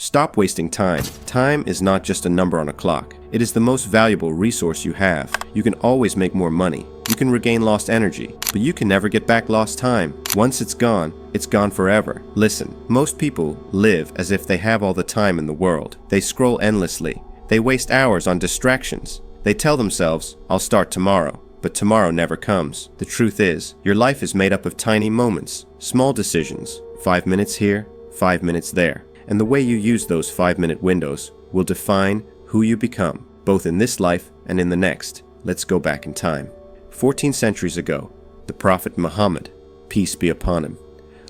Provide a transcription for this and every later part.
Stop wasting time. Time is not just a number on a clock. It is the most valuable resource you have. You can always make more money. You can regain lost energy, but you can never get back lost time. Once it's gone forever. Listen, most people live as if they have all the time in the world. They scroll endlessly. They waste hours on distractions. They tell themselves, I'll start tomorrow. But tomorrow never comes. The truth is, your life is made up of tiny moments, small decisions, 5 minutes here, 5 minutes there. And the way you use those 5-minute windows will define who you become, both in this life and in the next. Let's go back in time. 14 centuries ago, the Prophet Muhammad, peace be upon him,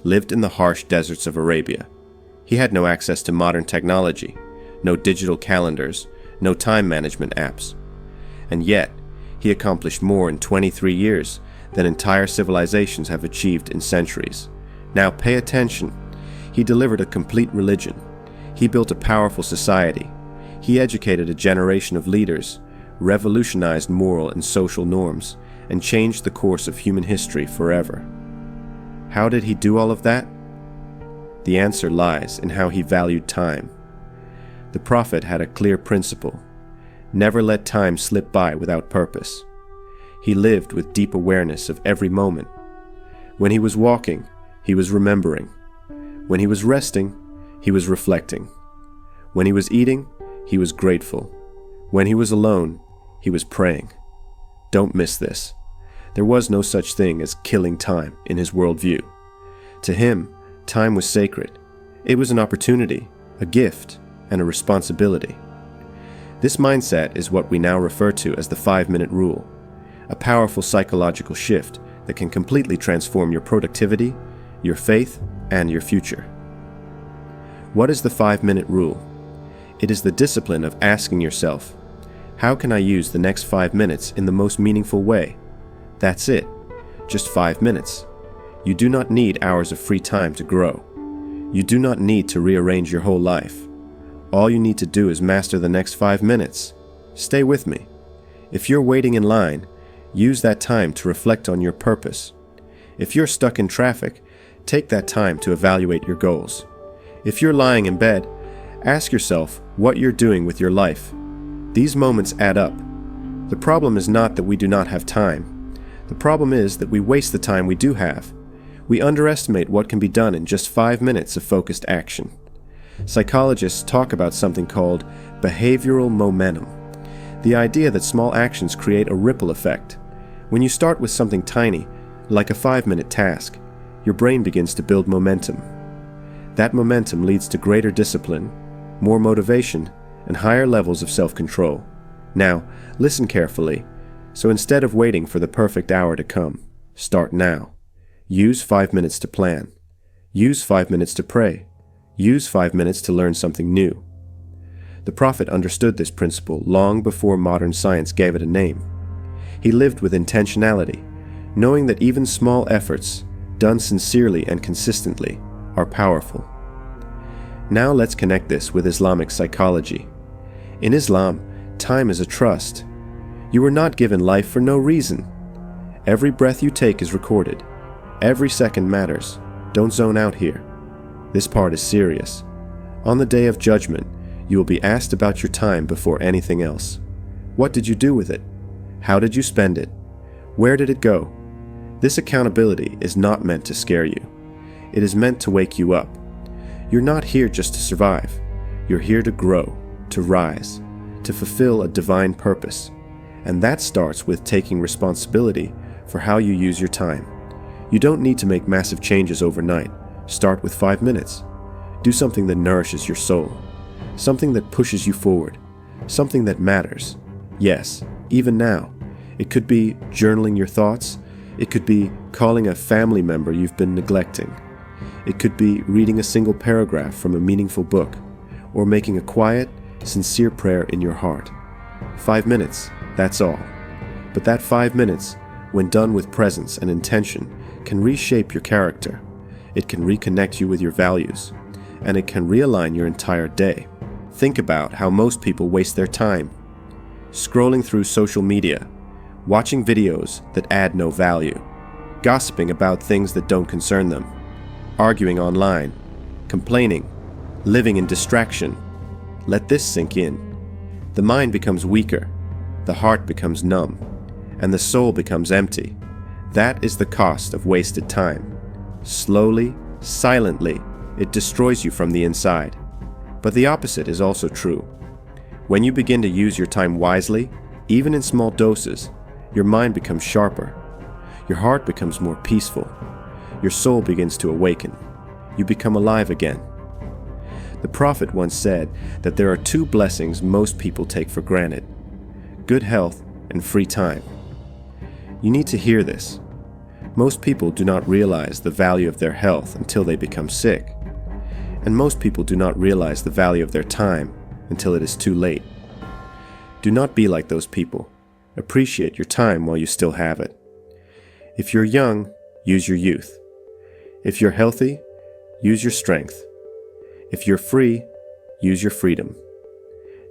lived in the harsh deserts of Arabia. He had no access to modern technology, no digital calendars, no time management apps. And yet, he accomplished more in 23 years than entire civilizations have achieved in centuries. Now pay attention. He delivered a complete religion. He built a powerful society. He educated a generation of leaders, revolutionized moral and social norms, and changed the course of human history forever. How did he do all of that? The answer lies in how he valued time. The Prophet had a clear principle: never let time slip by without purpose. He lived with deep awareness of every moment. When he was walking, he was remembering. When he was resting, he was reflecting. When he was eating, he was grateful. When he was alone, he was praying. Don't miss this. There was no such thing as killing time in his worldview. To him, time was sacred. It was an opportunity, a gift, and a responsibility. This mindset is what we now refer to as the 5-minute rule, a powerful psychological shift that can completely transform your productivity, your faith, and your future. What is the 5-minute rule? It is the discipline of asking yourself, how can I use the next 5 minutes in the most meaningful way? That's it. Just 5 minutes. You do not need hours of free time to grow. You do not need to rearrange your whole life. All you need to do is master the next 5 minutes. Stay with me. If you're waiting in line, use that time to reflect on your purpose. If you're stuck in traffic, take that time to evaluate your goals. If you're lying in bed, ask yourself what you're doing with your life. These moments add up. The problem is not that we do not have time. The problem is that we waste the time we do have. We underestimate what can be done in just 5 minutes of focused action. Psychologists talk about something called behavioral momentum, the idea that small actions create a ripple effect. When you start with something tiny, like a 5-minute task, your brain begins to build momentum. That momentum leads to greater discipline, more motivation, and higher levels of self-control. Now, listen carefully. So instead of waiting for the perfect hour to come, start now. Use 5 minutes to plan. Use 5 minutes to pray. Use 5 minutes to learn something new. The Prophet understood this principle long before modern science gave it a name. He lived with intentionality, knowing that even small efforts, done sincerely and consistently, are powerful. Now let's connect this with Islamic psychology. In Islam, time is a trust. You were not given life for no reason. Every breath you take is recorded. Every second matters. Don't zone out here. This part is serious. On the day of judgment, you will be asked about your time before anything else. What did you do with it? How did you spend it? Where did it go? This accountability is not meant to scare you. It is meant to wake you up. You're not here just to survive. You're here to grow, to rise, to fulfill a divine purpose. And that starts with taking responsibility for how you use your time. You don't need to make massive changes overnight. Start with 5 minutes. Do something that nourishes your soul. Something that pushes you forward. Something that matters. Yes, even now. It could be journaling your thoughts. It could be calling a family member you've been neglecting. It could be reading a single paragraph from a meaningful book, or making a quiet, sincere prayer in your heart. 5 minutes, that's all. But that 5 minutes, when done with presence and intention, can reshape your character. It can reconnect you with your values, and it can realign your entire day. Think about how most people waste their time. Scrolling through social media, watching videos that add no value, gossiping about things that don't concern them, arguing online, complaining, living in distraction. Let this sink in. The mind becomes weaker, the heart becomes numb, and the soul becomes empty. That is the cost of wasted time. Slowly, silently, it destroys you from the inside. But the opposite is also true. When you begin to use your time wisely, even in small doses, your mind becomes sharper. Your heart becomes more peaceful. Your soul begins to awaken. You become alive again. The prophet once said that there are two blessings most people take for granted: good health and free time. You need to hear this. Most people do not realize the value of their health until they become sick. And most people do not realize the value of their time until it is too late. Do not be like those people. Appreciate your time while you still have it. If you're young, use your youth. If you're healthy, use your strength. If you're free, use your freedom.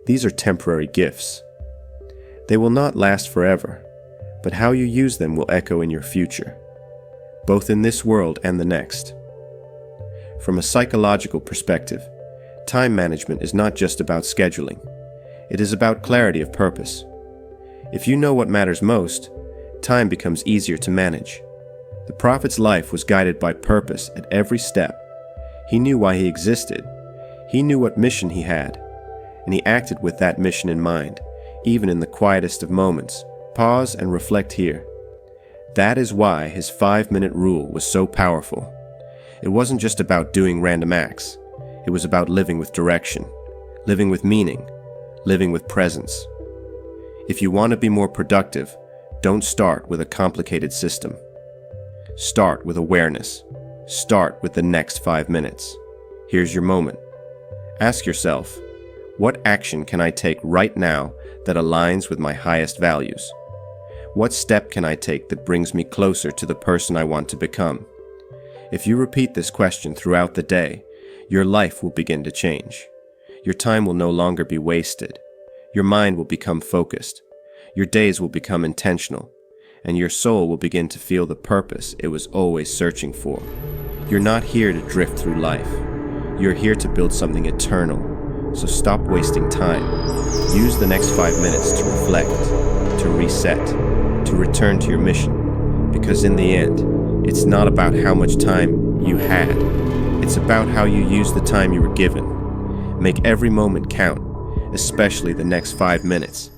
These are temporary gifts. They will not last forever, but how you use them will echo in your future, both in this world and the next. From a psychological perspective, time management is not just about scheduling. It is about clarity of purpose. If you know what matters most, time becomes easier to manage. The prophet's life was guided by purpose at every step. He knew why he existed. He knew what mission he had, and he acted with that mission in mind, even in the quietest of moments. Pause and reflect here. That is why his 5-minute rule was so powerful. It wasn't just about doing random acts. It was about living with direction, living with meaning, living with presence. If you want to be more productive, don't start with a complicated system. Start with awareness. Start with the next 5 minutes. Here's your moment. Ask yourself, what action can I take right now that aligns with my highest values? What step can I take that brings me closer to the person I want to become? If you repeat this question throughout the day, your life will begin to change. Your time will no longer be wasted. Your mind will become focused. Your days will become intentional. And your soul will begin to feel the purpose it was always searching for. You're not here to drift through life. You're here to build something eternal. So stop wasting time. Use the next 5 minutes to reflect, to reset, to return to your mission. Because in the end, it's not about how much time you had. It's about how you use the time you were given. Make every moment count, especially the next 5 minutes.